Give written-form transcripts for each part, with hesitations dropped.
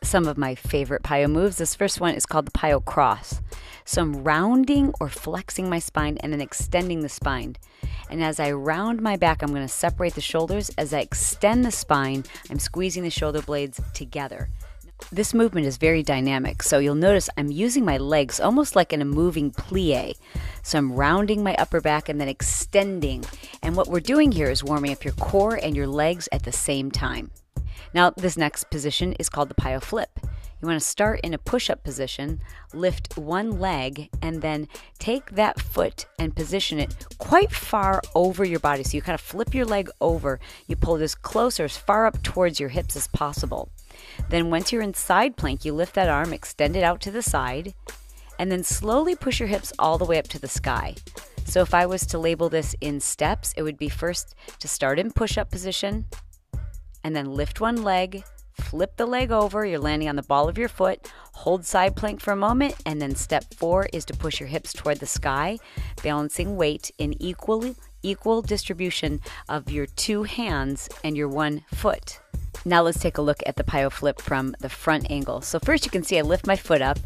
some of my favorite PiYo moves. This first one is called the PiYo cross. So I'm rounding or flexing my spine and then extending the spine. And as I round my back, I'm going to separate the shoulders. As I extend the spine, I'm squeezing the shoulder blades together. This movement is very dynamic, so you'll notice I'm using my legs almost like in a moving plie. So I'm rounding my upper back and then extending. And what we're doing here is warming up your core and your legs at the same time. Now, this next position is called the PiYo flip. You want to start in a push-up position, lift one leg, and then take that foot and position it quite far over your body. So you kind of flip your leg over. You pull it as close or as far up towards your hips as possible. Then once you're in side plank, you lift that arm, extend it out to the side, and then slowly push your hips all the way up to the sky. So if I was to label this in steps, it would be first to start in push-up position, and then lift one leg, flip the leg over, you're landing on the ball of your foot, hold side plank for a moment, and then step 4 is to push your hips toward the sky, balancing weight in equal distribution of your 2 hands and your 1 foot. Now let's take a look at the PiYo flip from the front angle. So first you can see I lift my foot up,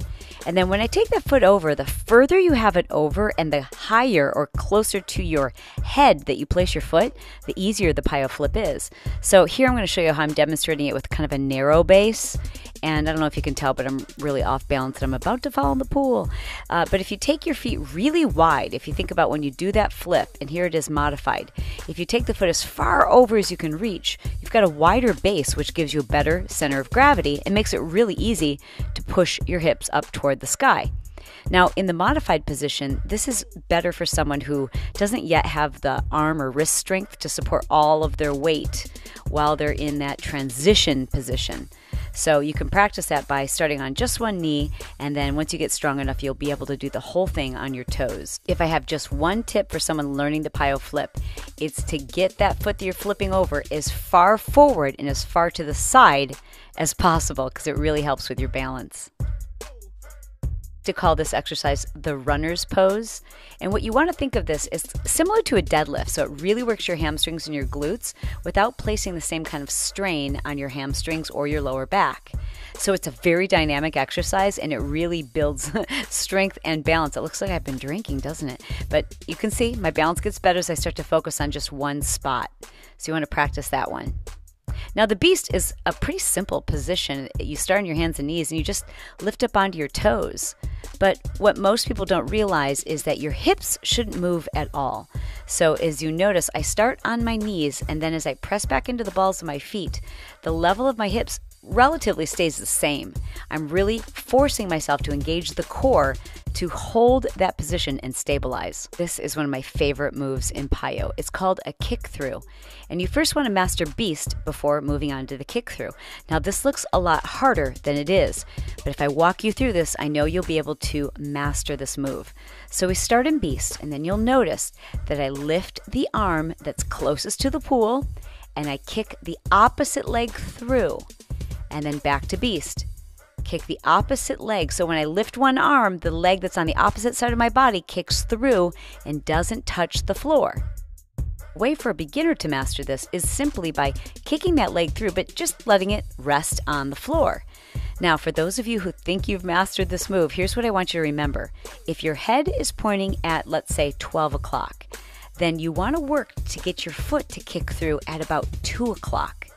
and then when I take that foot over, the further you have it over and the higher or closer to your head that you place your foot, the easier the PiYo flip is. So here I'm going to show you how I'm demonstrating it with kind of a narrow base. And I don't know if you can tell, but I'm really off balance and I'm about to fall in the pool. But if you take your feet really wide, if you think about when you do that flip, and here it is modified, if you take the foot as far over as you can reach, you've got a wider base, which gives you a better center of gravity and makes it really easy to push your hips up toward the sky. Now, in the modified position, this is better for someone who doesn't yet have the arm or wrist strength to support all of their weight while they're in that transition position. So you can practice that by starting on just one knee, and then once you get strong enough, you'll be able to do the whole thing on your toes. If I have just one tip for someone learning the PiYo flip, it's to get that foot that you're flipping over as far forward and as far to the side as possible, because it really helps with your balance. To call this exercise the runner's pose. And what you want to think of this is similar to a deadlift. So it really works your hamstrings and your glutes without placing the same kind of strain on your hamstrings or your lower back. So it's a very dynamic exercise and it really builds strength and balance. It looks like I've been drinking, doesn't it? But you can see my balance gets better as I start to focus on just one spot. So you want to practice that one. Now the beast is a pretty simple position. You start on your hands and knees and you just lift up onto your toes. But what most people don't realize is that your hips shouldn't move at all. So as you notice, I start on my knees, and then as I press back into the balls of my feet, the level of my hips relatively stays the same. I'm really forcing myself to engage the core to hold that position and stabilize. This is one of my favorite moves in PiYo. It's called a kick through. And you first want to master beast before moving on to the kick through. Now this looks a lot harder than it is, but if I walk you through this, I know you'll be able to master this move. So we start in beast, and then you'll notice that I lift the arm that's closest to the pool, and I kick the opposite leg through, and then back to beast. Kick the opposite leg. So when I lift one arm, the leg that's on the opposite side of my body kicks through and doesn't touch the floor. A way for a beginner to master this is simply by kicking that leg through, but just letting it rest on the floor. Now, for those of you who think you've mastered this move, here's what I want you to remember. If your head is pointing at, let's say, 12 o'clock, then you want to work to get your foot to kick through at about 2 o'clock.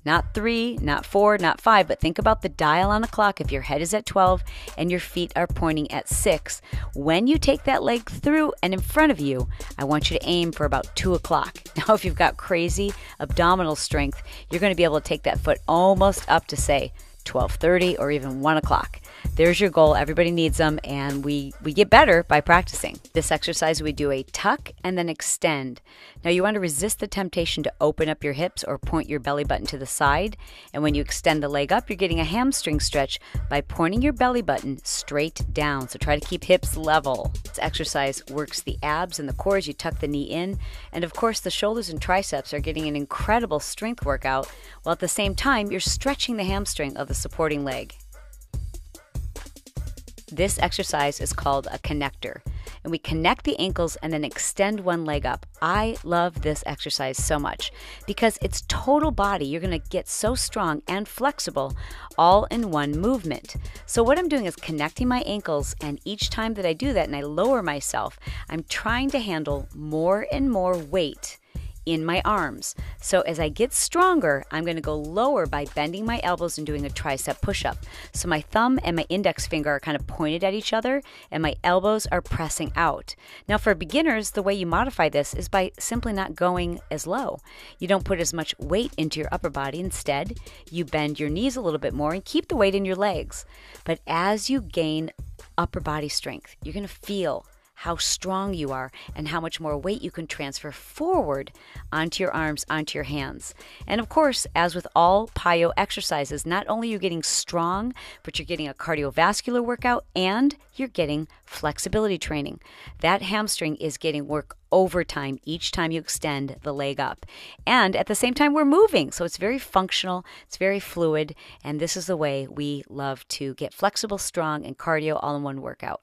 Not 3, not 4, not 5, but think about the dial on the clock. If your head is at 12 and your feet are pointing at 6, when you take that leg through and in front of you, I want you to aim for about 2 o'clock. Now, if you've got crazy abdominal strength, you're going to be able to take that foot almost up to, say, 12:30 or even 1 o'clock. There's your goal. Everybody needs them, and we get better by practicing. This exercise, we do a tuck and then extend. Now you want to resist the temptation to open up your hips or point your belly button to the side. And when you extend the leg up, you're getting a hamstring stretch by pointing your belly button straight down. So try to keep hips level. This exercise works the abs and the core as you tuck the knee in. And of course, the shoulders and triceps are getting an incredible strength workout, while at the same time, you're stretching the hamstring of the supporting leg. This exercise is called a connector. and we connect the ankles and then extend one leg up. I love this exercise so much because it's total body. You're going to get so strong and flexible all in one movement. So what I'm doing is connecting my ankles, and each time that I do that and I lower myself, I'm trying to handle more and more weight in my arms. So as I get stronger, I'm going to go lower by bending my elbows and doing a tricep push-up. So my thumb and my index finger are kind of pointed at each other and my elbows are pressing out. Now for beginners, the way you modify this is by simply not going as low. You don't put as much weight into your upper body. Instead, you bend your knees a little bit more and keep the weight in your legs. But as you gain upper body strength, you're going to feel how strong you are and how much more weight you can transfer forward onto your arms, onto your hands. And of course, as with all PiYo exercises, not only are you getting strong, but you're getting a cardiovascular workout and you're getting flexibility training. That hamstring is getting work overtime each time you extend the leg up. And at the same time, we're moving. So it's very functional, it's very fluid, and this is the way we love to get flexible, strong, and cardio all in one workout.